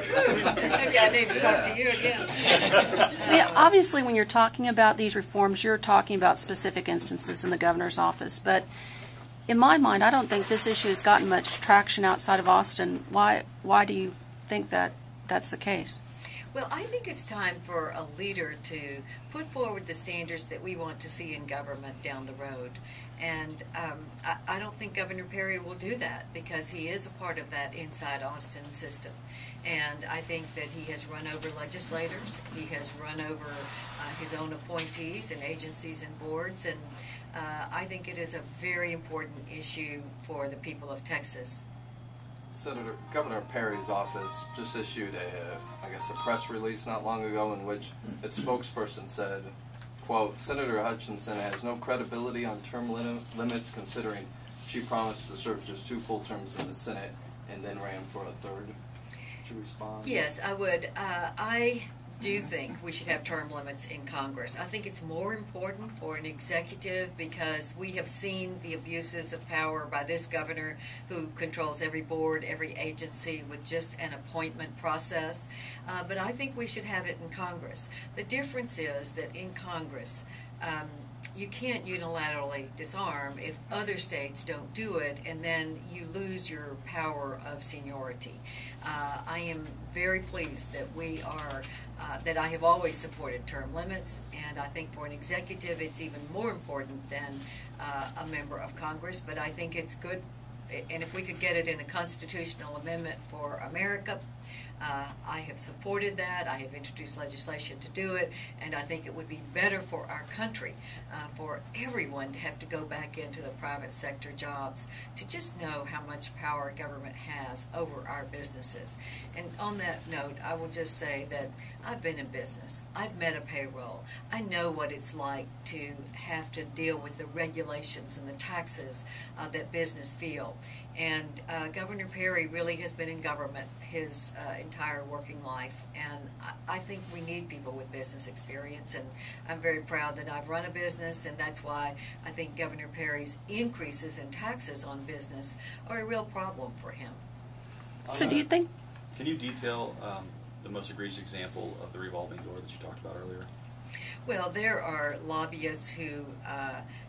hard. Maybe I need to talk to you again. Yeah, obviously, when you're talking about these reforms, you're talking about specific instances in the governor's office. But in my mind, I don't think this issue has gotten much traction outside of Austin. Why do you think that that's the case? Well, I think it's time for a leader to put forward the standards that we want to see in government down the road. And I don't think Governor Perry will do that because he is a part of that inside Austin system. And I think that he has run over legislators. He has run over his own appointees and agencies and boards. And I think it is a very important issue for the people of Texas. Senator, Governor Perry's office just issued a press release not long ago in which its spokesperson said, quote, Senator Hutchison has no credibility on term limits considering she promised to serve just 2 full terms in the Senate and then ran for a 3rd. Would you respond? Yes, I would. I do think we should have term limits in Congress. I think it's more important for an executive because we have seen the abuses of power by this governor who controls every board, every agency with just an appointment process. But I think we should have it in Congress. The difference is that in Congress, you can't unilaterally disarm if other states don't do it, and then you lose your power of seniority. I am very pleased that that I have always supported term limits, and I think for an executive it's even more important than a member of Congress, but I think it's good, and if we could get it in a constitutional amendment for America, I have supported that. I have introduced legislation to do it, and I think it would be better for our country, for everyone to have to go back into the private sector jobs, to just know how much power government has over our businesses. And on that note, I will just say that I've been in business. I've met a payroll. I know what it's like to have to deal with the regulations and the taxes that business feel. And Governor Perry really has been in government his entire working life, and I think we need people with business experience, and I'm very proud that I've run a business, and that's why I think Governor Perry's increases in taxes on business are a real problem for him. So do you think? Can you detail the most egregious example of the revolving door that you talked about earlier? Well, there are lobbyists who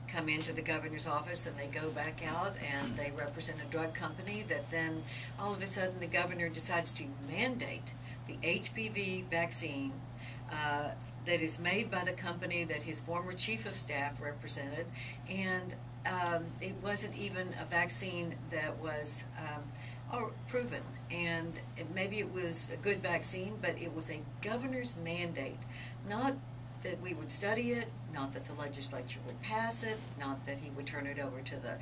come into the governor's office and they go back out and they represent a drug company that then all of a sudden the governor decides to mandate the HPV vaccine that is made by the company that his former chief of staff represented, and it wasn't even a vaccine that was proven, and maybe it was a good vaccine, but it was a governor's mandate, not that we would study it, not that the legislature would pass it, not that he would turn it over to the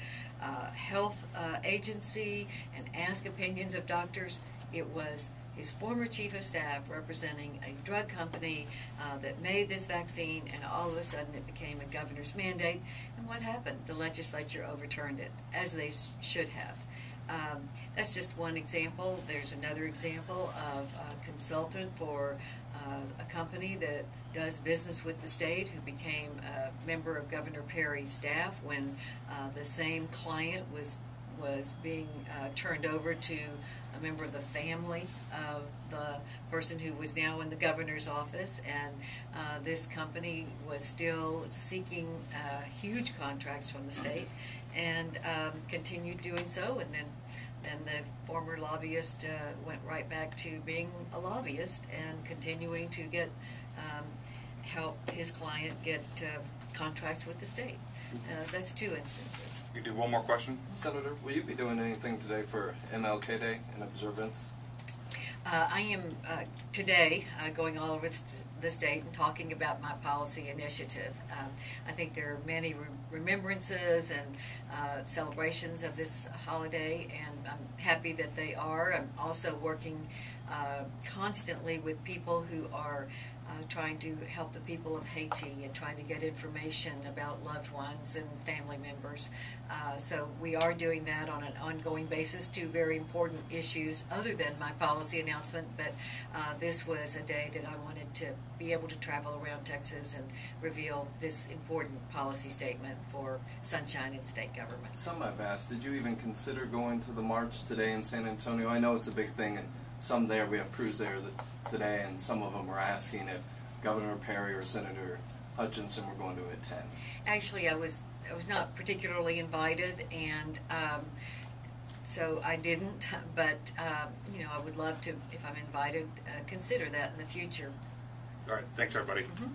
health agency and ask opinions of doctors. It was his former chief of staff representing a drug company that made this vaccine, and all of a sudden it became a governor's mandate. And what happened? The legislature overturned it, as they should have. That's just one example. There's another example of a consultant for a company that does business with the state who became a member of Governor Perry's staff when the same client was being turned over to a member of the family of the person who was now in the governor's office, and this company was still seeking huge contracts from the state and continued doing so, and then the former lobbyist went right back to being a lobbyist and continuing to get help his client get contracts with the state. That's 2 instances. We do one more question. Senator, will you be doing anything today for MLK Day and observance? I am today going all over the state and talking about my policy initiative. I think there are many remembrances and celebrations of this holiday, and I'm happy that they are. I'm also working constantly with people who are trying to help the people of Haiti and trying to get information about loved ones and family members. So we are doing that on an ongoing basis, 2 very important issues other than my policy announcement, but this was a day that I wanted to be able to travel around Texas and reveal this important policy statement for sunshine in state government. Some I've asked, did you even consider going to the march today in San Antonio? I know it's a big thing, and some there, we have crews there today, and some of them were asking if Governor Perry or Senator Hutchinson were going to attend. Actually, I was not particularly invited, and so I didn't. But you know, I would love to, if I'm invited, consider that in the future. All right, thanks everybody. Mm-hmm.